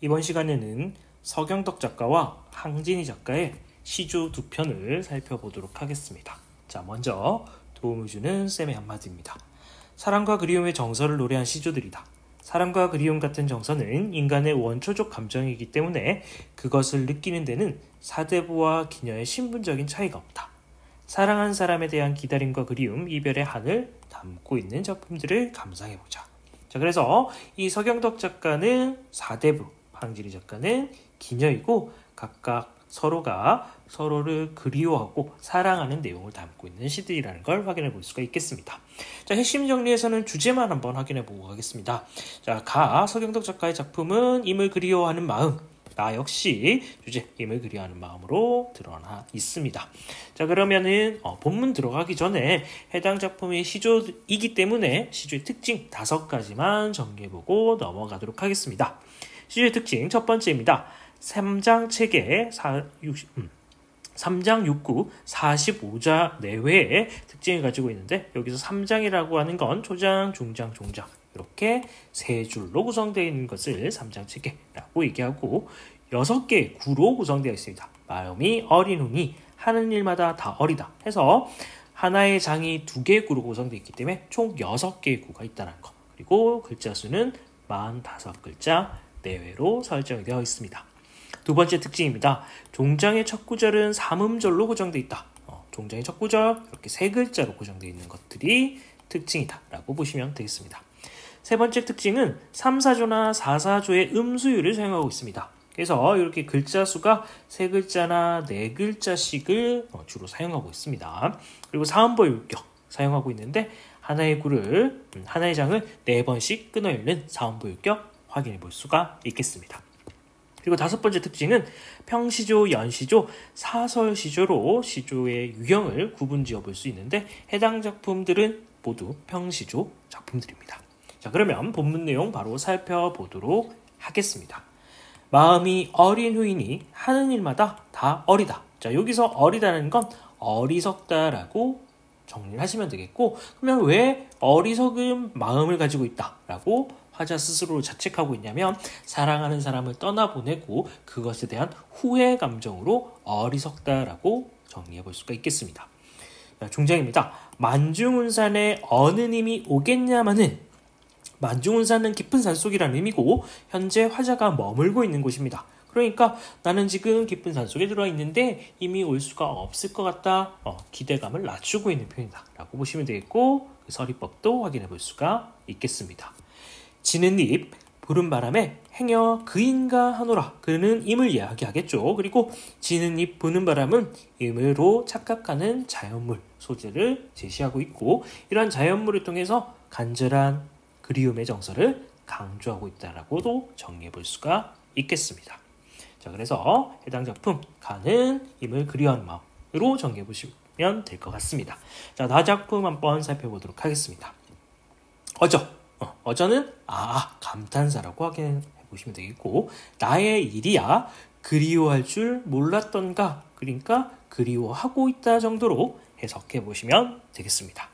이번 시간에는 서경덕 작가와 항진희 작가의 시조 두 편을 살펴보도록 하겠습니다. 자, 먼저 도움을 주는 쌤의 한마디입니다. 사랑과 그리움의 정서를 노래한 시조들이다. 사랑과 그리움 같은 정서는 인간의 원초적 감정이기 때문에 그것을 느끼는 데는 사대부와 기녀의 신분적인 차이가 없다. 사랑한 사람에 대한 기다림과 그리움, 이별의 한을 담고 있는 작품들을 감상해보자. 자, 그래서 이 서경덕 작가는 사대부, 항진희 작가는 기녀이고 각각 서로가 서로를 그리워하고 사랑하는 내용을 담고 있는 시들이라는 걸 확인해 볼 수가 있겠습니다. 자, 핵심 정리에서는 주제만 한번 확인해 보고 가겠습니다. 자, 서경덕 작가의 작품은 임을 그리워하는 마음, 나 역시 주제 임을 그리워하는 마음으로 드러나 있습니다. 자, 그러면은 본문 들어가기 전에 해당 작품이 시조이기 때문에 시조의 특징 5가지만 정리해보고 넘어가도록 하겠습니다. 시조의 특징 첫 번째입니다. 3장 체계 3장 6구 45자 내외의 특징을 가지고 있는데, 여기서 3장이라고 하는 건 초장, 중장, 종장 이렇게 세 줄로 구성되어 있는 것을 3장 체계라고 얘기하고 6개의 구로 구성되어 있습니다. 마음이 어린 후니 하는 일마다 다 어리다 해서 하나의 장이 2개의 구로 구성되어 있기 때문에 총 6개의 구가 있다는 거. 그리고 글자 수는 45글자 내외로 설정이 되어 있습니다. 두 번째 특징입니다. 종장의 첫 구절은 3음절로 구성되어 있다. 종장의 첫 구절 이렇게 3글자로 구성되어 있는 것들이 특징이다 라고 보시면 되겠습니다. 세 번째 특징은 3, 4조나 4, 4조의 음수율을 사용하고 있습니다. 그래서 이렇게 글자 수가 3글자나 4글자씩을 주로 사용하고 있습니다. 그리고 사음보율격 사용하고 있는데 하나의 장을 4번씩 끊어 읽는 사음보율격 확인해 볼 수가 있겠습니다. 그리고 5번째 특징은 평시조, 연시조, 사설시조로 시조의 유형을 구분지어 볼 수 있는데 해당 작품들은 모두 평시조 작품들입니다. 자, 그러면 본문 내용 바로 살펴보도록 하겠습니다. 마음이 어린 후이니 하는 일마다 다 어리다. 자, 여기서 어리다는 건 어리석다라고 정리를 하시면 되겠고, 그러면 왜 어리석은 마음을 가지고 있다라고 화자 스스로를 자책하고 있냐면 사랑하는 사람을 떠나보내고 그것에 대한 후회 감정으로 어리석다라고 정리해 볼 수가 있겠습니다. 자, 중장입니다. 만중운산에 어느 님이 오겠냐마는, 만중운산은 깊은 산속이라는 의미고 현재 화자가 머물고 있는 곳입니다. 그러니까 나는 지금 깊은 산속에 들어와 있는데 이미 올 수가 없을 것 같다. 기대감을 낮추고 있는 표현이다 라고 보시면 되겠고, 그 서리법도 확인해 볼 수가 있겠습니다. 지는 잎 부른 바람에 행여 그인가 하노라. 그는 임을 이야기하겠죠. 그리고 지는 잎 부는 바람은 임으로 착각하는 자연물 소재를 제시하고 있고, 이러한 자연물을 통해서 간절한 그리움의 정서를 강조하고 있다라고도 정리해 볼 수가 있겠습니다. 자, 그래서 해당 작품 가는 임을 그리워하는 마음으로 정리해 보시면 될 것 같습니다. 자, 나 작품 한번 살펴보도록 하겠습니다. 어저는 감탄사라고 확인해 보시면 되겠고, 나의 일이야 그리워할 줄 몰랐던가, 그러니까 그리워하고 있다 정도로 해석해 보시면 되겠습니다.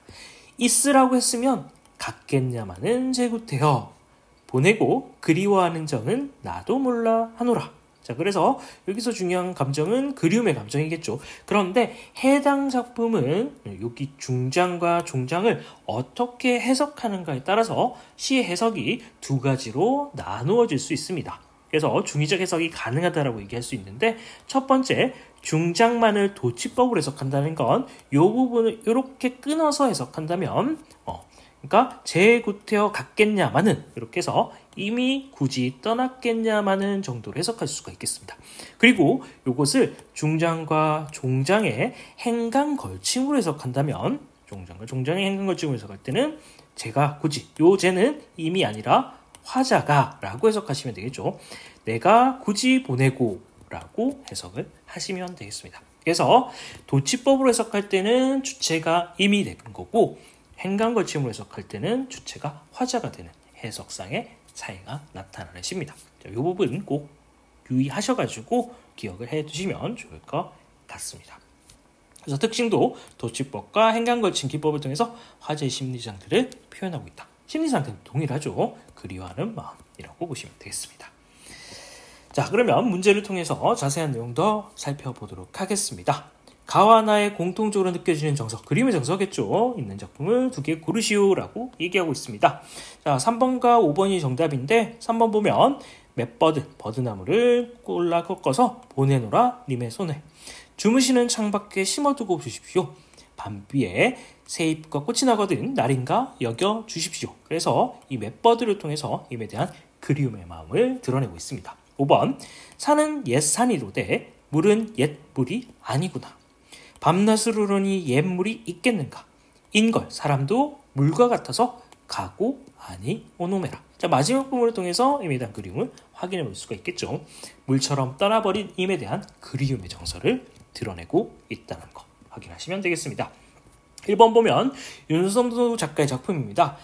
있으라고 했으면 같겠냐마는 제구태여 보내고 그리워하는 정은 나도 몰라 하노라. 자, 그래서 여기서 중요한 감정은 그리움의 감정이겠죠. 그런데 해당 작품은 여기 중장과 종장을 어떻게 해석하는가에 따라서 시의 해석이 2가지로 나누어질 수 있습니다. 그래서 중의적 해석이 가능하다라고 얘기할 수 있는데, 첫 번째 중장만을 도치법으로 해석한다는 건 이 부분을 이렇게 끊어서 해석한다면 그러니까 제구태여 갔겠냐마는 이렇게 해서 이미 굳이 떠났겠냐마는 정도로 해석할 수가 있겠습니다. 그리고 이것을 중장과 종장의 행간 걸침으로 해석한다면, 종장과 종장의 행간 걸침으로 해석할 때는 제가 굳이, 요 제는 임이 아니라 화자가 라고 해석하시면 되겠죠. 내가 굳이 보내고 라고 해석을 하시면 되겠습니다. 그래서 도치법으로 해석할 때는 주체가 임이 되는 거고, 행간걸침으로 해석할 때는 주체가 화자가 되는 해석상의 차이가 나타나는 시입니다. 이 부분 꼭 유의하셔가지고 기억을 해두시면 좋을 것 같습니다. 그래서 특징도 도치법과 행간걸침 기법을 통해서 화제의 심리상태를 표현하고 있다. 심리상태는 동일하죠. 그리워하는 마음이라고 보시면 되겠습니다. 자, 그러면 문제를 통해서 자세한 내용 더 살펴보도록 하겠습니다. 가와 나의 공통적으로 느껴지는 정서, 그림의 정서겠죠. 있는 작품을 2개 고르시오라고 얘기하고 있습니다. 자, 3번과 5번이 정답인데 3번 보면 맷버드, 버드나무를 골라 꺾어서 보내노라 님의 손에 주무시는 창밖에 심어두고 주십시오. 밤비에 새잎과 꽃이 나거든 날인가 여겨 주십시오. 그래서 이 맷버드를 통해서 임에 대한 그리움의 마음을 드러내고 있습니다. 5번 산은 옛 산이로되 물은 옛 물이 아니구나. 밤낮을 흐르니 옛 물이 있겠는가. 인걸 사람도 물과 같아서 가고 아니 오노메라. 자, 마지막 부분을 통해서 임에 대한 그리움을 확인해 볼 수가 있겠죠. 물처럼 떠나버린 임에 대한 그리움의 정서를 드러내고 있다는 거 확인하시면 되겠습니다. 1번 보면 윤성도 작가의 작품입니다.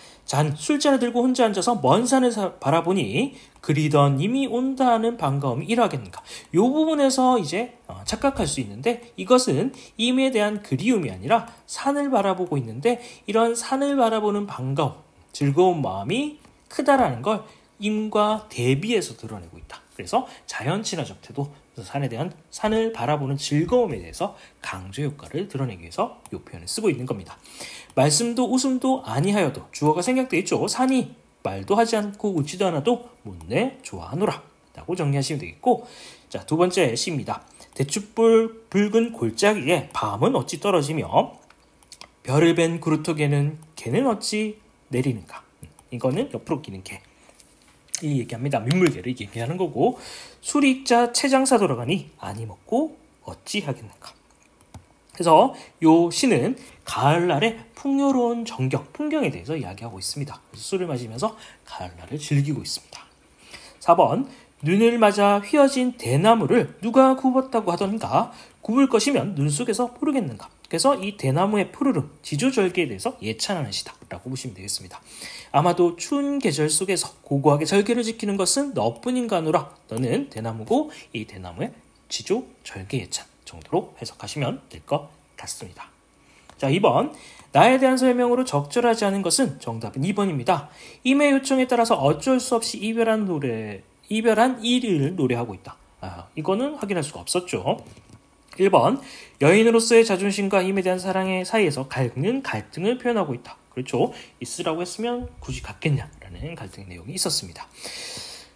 술잔을 들고 혼자 앉아서 먼 산을 바라보니 그리던 님이 온다 하는 반가움이 일하겠는가. 이 부분에서 이제 착각할 수 있는데 이것은 임에 대한 그리움이 아니라 산을 바라보고 있는데 이런 산을 바라보는 반가움, 즐거운 마음이 크다라는 걸 임과 대비해서 드러내고 있다. 그래서 자연 친화적 태도, 산을 바라보는 즐거움에 대해서 강조 효과를 드러내기 위해서 이 표현을 쓰고 있는 겁니다. 말씀도 웃음도 아니하여도 주어가 생략되어 있죠. 산이 말도 하지 않고 웃지도 않아도 못내 좋아하노라 라고 정리하시면 되겠고, 자, 두 번째 시입니다. 대추불 붉은 골짜기에 밤은 어찌 떨어지며 별을 벤 구루토개는 개는 어찌 내리는가. 이거는 옆으로 끼는 개 이 얘기합니다. 민물개를 얘기하는 거고, 술이 익자 채장사 돌아가니 아니 먹고 어찌 하겠는가. 그래서 요 시는 가을날의 풍요로운 풍경에 대해서 이야기하고 있습니다. 그래서 술을 마시면서 가을날을 즐기고 있습니다. 4번 눈을 맞아 휘어진 대나무를 누가 굽었다고 하던가. 굽을 것이면 눈 속에서 푸르겠는가. 그래서 이 대나무의 푸르름, 지조절기에 대해서 예찬하는 시다라고 보시면 되겠습니다. 아마도 추운 계절 속에서 고고하게 절개를 지키는 것은 너뿐인가노라. 너는 대나무고 이 대나무의 지조절개 예찬 정도로 해석하시면 될 것 같습니다. 자, 2번 나에 대한 설명으로 적절하지 않은 것은 정답은 2번입니다. 임의 요청에 따라서 어쩔 수 없이 이별한 일을 노래하고 있다. 이거는 확인할 수가 없었죠. 1번 여인으로서의 자존심과 힘에 대한 사랑의 사이에서 갈등을 표현하고 있다. 그렇죠. 있으라고 했으면 굳이 갔겠냐라는 갈등의 내용이 있었습니다.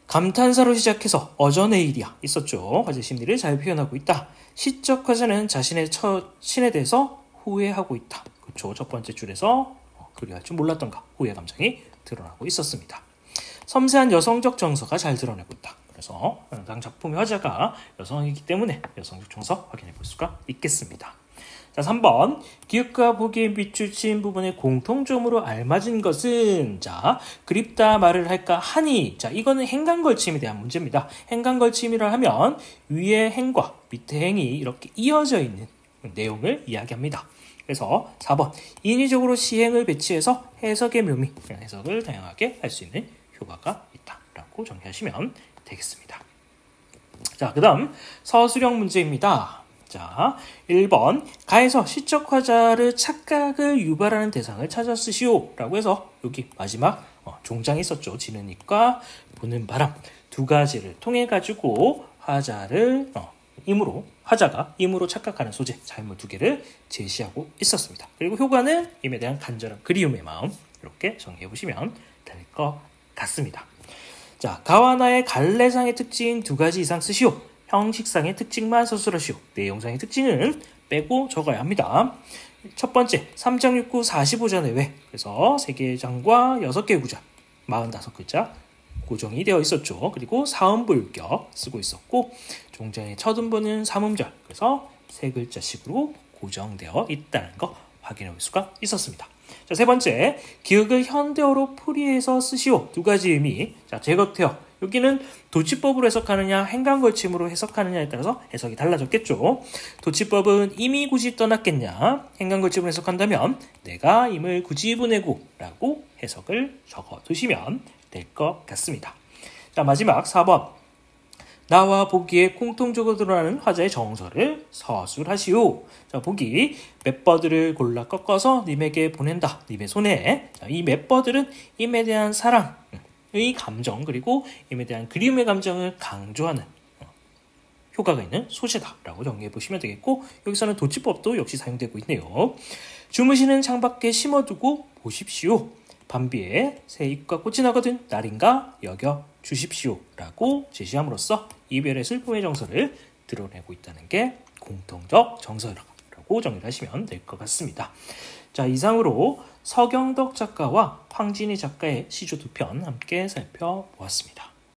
감탄사로 시작해서 어전의 일이야 있었죠. 화제 심리를 잘 표현하고 있다. 시적 화자는 자신의 처신에 대해서 후회하고 있다. 그렇죠. 첫 번째 줄에서 그리할 줄 몰랐던가 후회 감정이 드러나고 있었습니다. 섬세한 여성적 정서가 잘 드러내고 있다. 그래서 해당 작품의 화자가 여성이기 때문에 여성적 정서 확인해 볼 수가 있겠습니다. 자, 3번 기억과 보기에 비추친 부분의 공통점으로 알맞은 것은, 자, 그립다 말을 할까 하니. 자, 이거는 행간걸침에 대한 문제입니다. 행간걸침이라 하면 위에 행과 밑에 행이 이렇게 이어져 있는 내용을 이야기합니다. 그래서 4번 인위적으로 시행을 배치해서 해석의 묘미, 해석을 다양하게 할 수 있는 효과가 있다라고 정리하시면 되겠습니다. 자, 그 다음 서술형 문제입니다. 자, 1번 가에서 시적 화자를 착각을 유발하는 대상을 찾아 쓰시오 라고 해서 여기 마지막 종장이 있었죠. 지는 입과 부는 바람 두 가지를 통해 가지고 화자가 임으로 착각하는 소재 잘못 두 개를 제시하고 있었습니다. 그리고 효과는 임에 대한 간절한 그리움의 마음, 이렇게 정리해 보시면 될 것 같습니다. 자, 가와 나의 갈래상의 특징 두 가지 이상 쓰시오. 형식상의 특징만 서술하시오. 내용상의 특징은 빼고 적어야 합니다. 첫 번째, 3장 6구 45자 내외. 그래서 3개의 장과 6개의 구자, 45글자 고정이 되어 있었죠. 그리고 사음불격 쓰고 있었고, 종장의 첫 음보는 삼음절, 그래서 3글자씩으로 고정되어 있다는 거 확인해 볼 수가 있었습니다. 자, 세 번째, 기억을 현대어로 풀이해서 쓰시오. 두 가지 의미. 자, 제거태어. 여기는 도치법으로 해석하느냐 행간걸침으로 해석하느냐에 따라서 해석이 달라졌겠죠. 도치법은 이미 굳이 떠났겠냐, 행간걸침으로 해석한다면 내가 임을 굳이 보내고 라고 해석을 적어두시면 될 것 같습니다. 자, 마지막 4번 나와 보기에 공통적으로 드러나는 화자의 정서를 서술하시오. 자, 보기 맷버드를 골라 꺾어서 님에게 보낸다. 님의 손에. 자, 이 맷버들은 임에 대한 사랑의 감정, 그리고 임에 대한 그리움의 감정을 강조하는 효과가 있는 소재다라고 정리해 보시면 되겠고, 여기서는 도치법도 역시 사용되고 있네요. 주무시는 창밖에 심어두고 보십시오. 밤비에 새 잎과 꽃이 나거든 날인가 여겨 주십시오 라고 제시함으로써 이별의 슬픔의 정서를 드러내고 있다는 게 공통적 정서라고 정리를 하시면 될 것 같습니다. 자, 이상으로 서경덕 작가와 황진희 작가의 시조 두 편 함께 살펴보았습니다.